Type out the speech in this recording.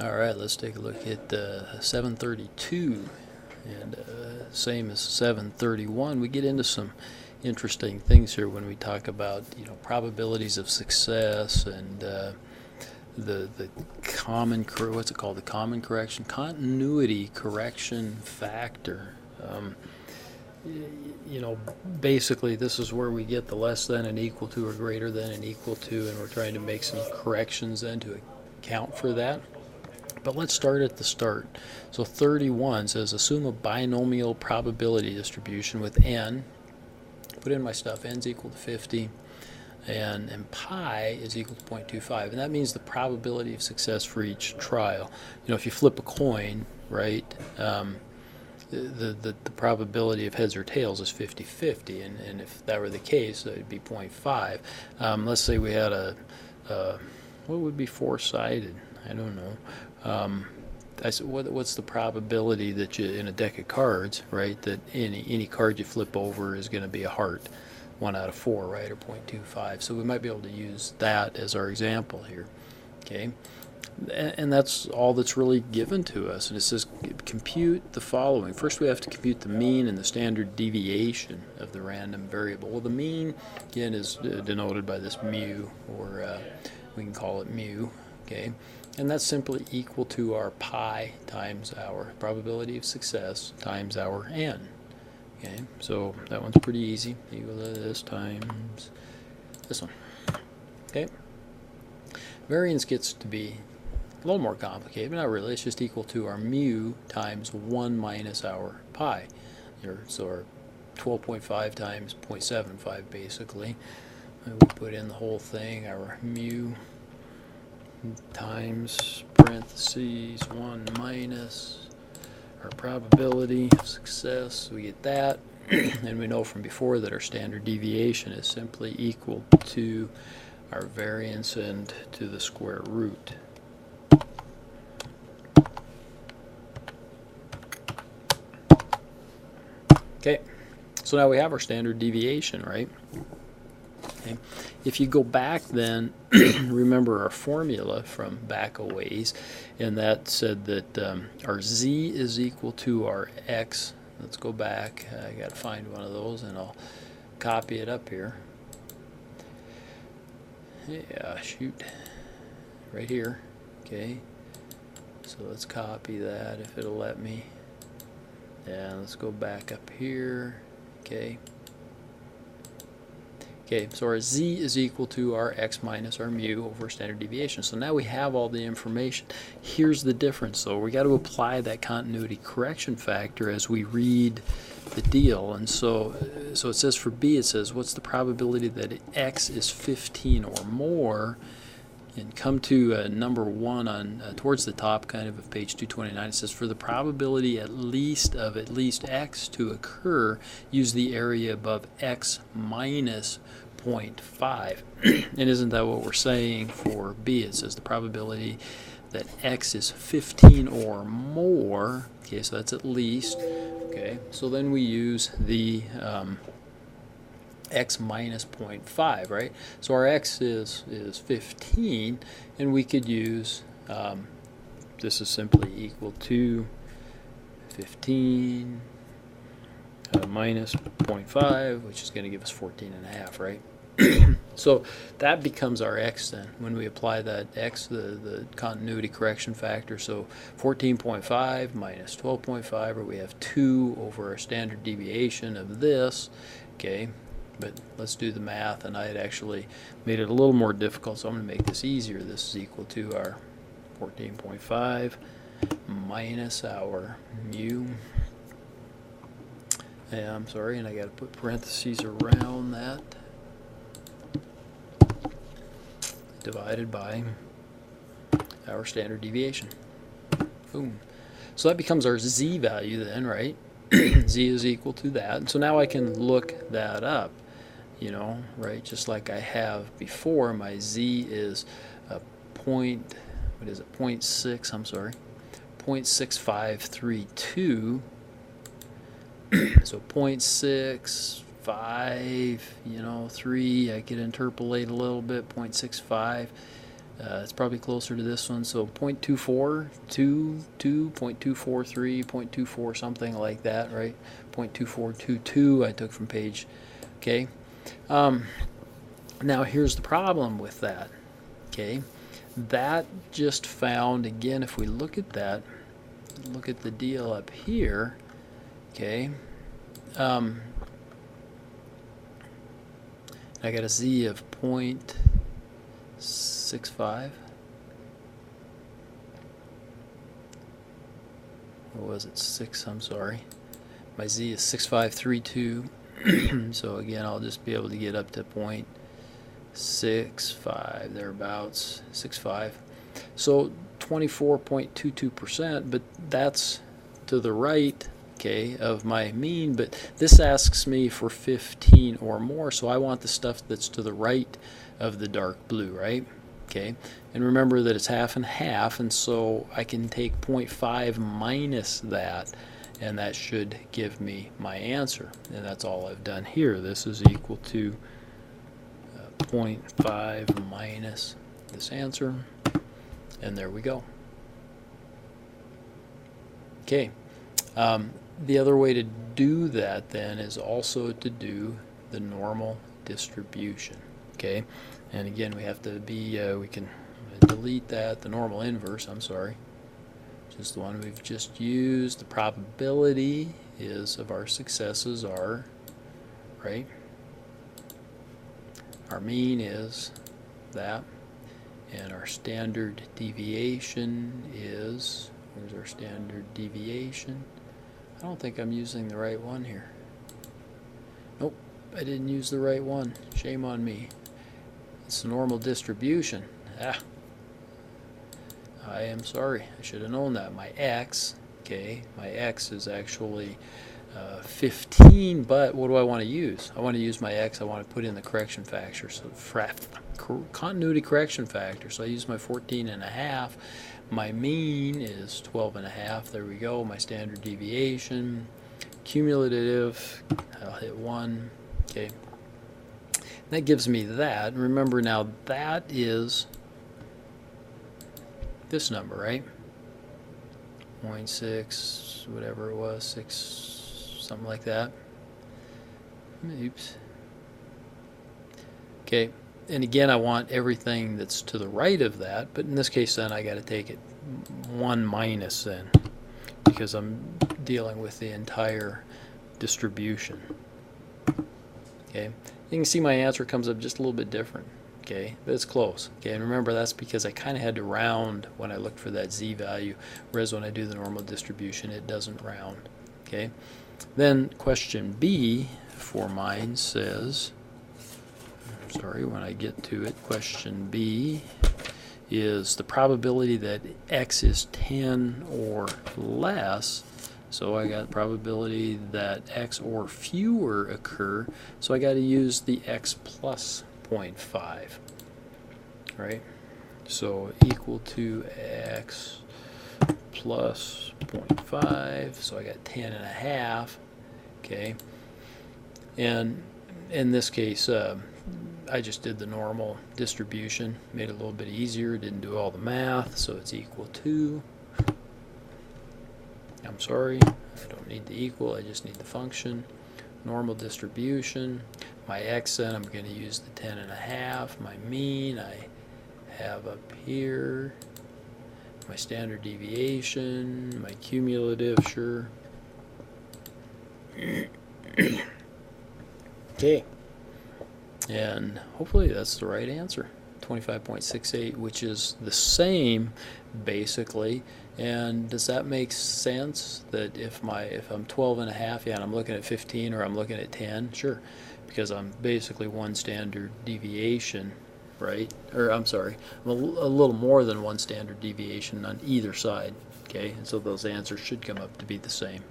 All right, let's take a look at 732, and same as 731. We get into some interesting things here when we talk about probabilities of success and the common what's it called, the common correction continuity correction factor. Basically this is where we get the less than and equal to or greater than and equal to, and we're trying to make some corrections then to account for that. But let's start at the start. So 31 says assume a binomial probability distribution with n. Put in my stuff. N's equal to 50, and pi is equal to 0.25, and that means the probability of success for each trial. If you flip a coin, right, the probability of heads or tails is 50-50, and if that were the case, it would be 0.5. Let's say we had what would be four-sided? I don't know. I said, what's the probability that you, in a deck of cards, right, that any card you flip over is going to be a heart? 1 out of 4, right, or 0.25. So we might be able to use that as our example here. Okay, and that's all that's really given to us. And it says compute the following. First, we have to compute the mean and the standard deviation of the random variable. Well, the mean, again, is denoted by this mu, or we can call it mu. Okay, and that's simply equal to our pi times our probability of success times our n. Okay, so that one's pretty easy. Equal to this times this one. Okay, variance gets to be a little more complicated, but not really. It's just equal to our mu times 1 minus our pi. So our 12.5 times 0.75 basically. And we put in the whole thing, our mu times parentheses 1 minus our probability of success. We get that, and we know from before that our standard deviation is simply equal to our variance and to the square root. Okay, so now we have our standard deviation, right? Okay. If you go back then, remember our formula from back a ways, and that said that our z is equal to our x. Let's go back. I got to find one of those, and I'll copy it up here. Yeah, shoot. Right here. Okay. So let's copy that if it'll let me. And let's go back up here. Okay. Okay, so our z is equal to our x minus our mu over standard deviation. So now we have all the information. Here's the difference, though. We got to apply that continuity correction factor as we read the deal. And so it says for b, it says what's the probability that x is 15 or more? And come to number 1 on towards the top kind of page 229. It says for the probability at least x to occur, use the area above x minus 0.5. And isn't that what we're saying for b? It says the probability that x is 15 or more. Okay, so that's at least. Okay, so then we use the x minus 0.5, right? So our x is 15, and we could use, this is simply equal to 15 minus 0.5, which is going to give us 14.5, right? So that becomes our x then, when we apply that x, the continuity correction factor. So 14.5 minus 12.5, or we have 2 over our standard deviation of this, okay? But let's do the math, and I had actually made it a little more difficult, so I'm going to make this easier. This is equal to our 14.5 minus our mu. Yeah, I'm sorry, and I got to put parentheses around that. Divided by our standard deviation. Boom. So that becomes our z value then, right? Z is equal to that. And so now I can look that up. Right, just like I have before. My z is a point, what is it, 0.6, I'm sorry, 0.6532, so 0.65, 3, I could interpolate a little bit, 0.65, It's probably closer to this one, so 0.24, 0.243, 0.24, something like that, right? 0.2422 I took from page, okay? Now here's the problem with that, okay? That just found, again, if we look at that, look at the deal up here, okay? I got a z of 0.65. What was it? 6, I'm sorry. My z is 6532. So again, I'll just be able to get up to 0.65, thereabouts, 65. So 24.22%, but that's to the right, okay, of my mean, but this asks me for 15 or more, so I want the stuff that's to the right of the dark blue, right? Okay, and remember that it's half and half, and so I can take 0.5 minus that, and that should give me my answer, and that's all I've done here. This is equal to 0.5 minus this answer, and there we go. Okay, the other way to do that then is also to do the normal distribution, okay? And again, we have to be, we can delete that, the normal inverse, I'm sorry, just the one we've just used. The probability is of our successes are, right? Our mean is that, and our standard deviation is, where's our standard deviation? I don't think I'm using the right one here. Nope, I didn't use the right one. Shame on me. It's the normal distribution. I am sorry. I should have known that. My x, okay, my x is actually 15, but what do I want to use? I want to use my x. I want to put in the correction factor, so continuity correction factor. So I use my 14.5. My mean is 12.5. There we go. My standard deviation, cumulative, I'll hit 1. Okay. That gives me that. Remember now, that is this number, right? 0.6, whatever it was, 6, something like that. Oops. Okay, and again, I want everything that's to the right of that, but in this case then I got to take it 1 minus then, because I'm dealing with the entire distribution. Okay, you can see my answer comes up just a little bit different. Okay, but it's close. Okay, and remember that's because I kind of had to round when I looked for that z value, whereas when I do the normal distribution, it doesn't round. Okay, then question B for mine says, sorry, when I get to it, question B is the probability that x is 10 or less. So I got probability that x or fewer occur, so I got to use the x plus 0.5, right? So equal to x plus 0.5, so I got 10.5, okay? And in this case, I just did the normal distribution, made it a little bit easier, didn't do all the math, so it's equal to, I'm sorry, I don't need the equal, I just need the function, normal distribution. My x then, I'm going to use the 10.5. My mean I have up here. My standard deviation, my cumulative, sure. Okay. And hopefully that's the right answer. 25.68, which is the same basically. And does that make sense that if I'm 12.5, yeah, and I'm looking at 15, or I'm looking at 10? Sure, because I'm basically 1 standard deviation, right? Or I'm sorry, I'm a little more than 1 standard deviation on either side. Okay, and so those answers should come up to be the same.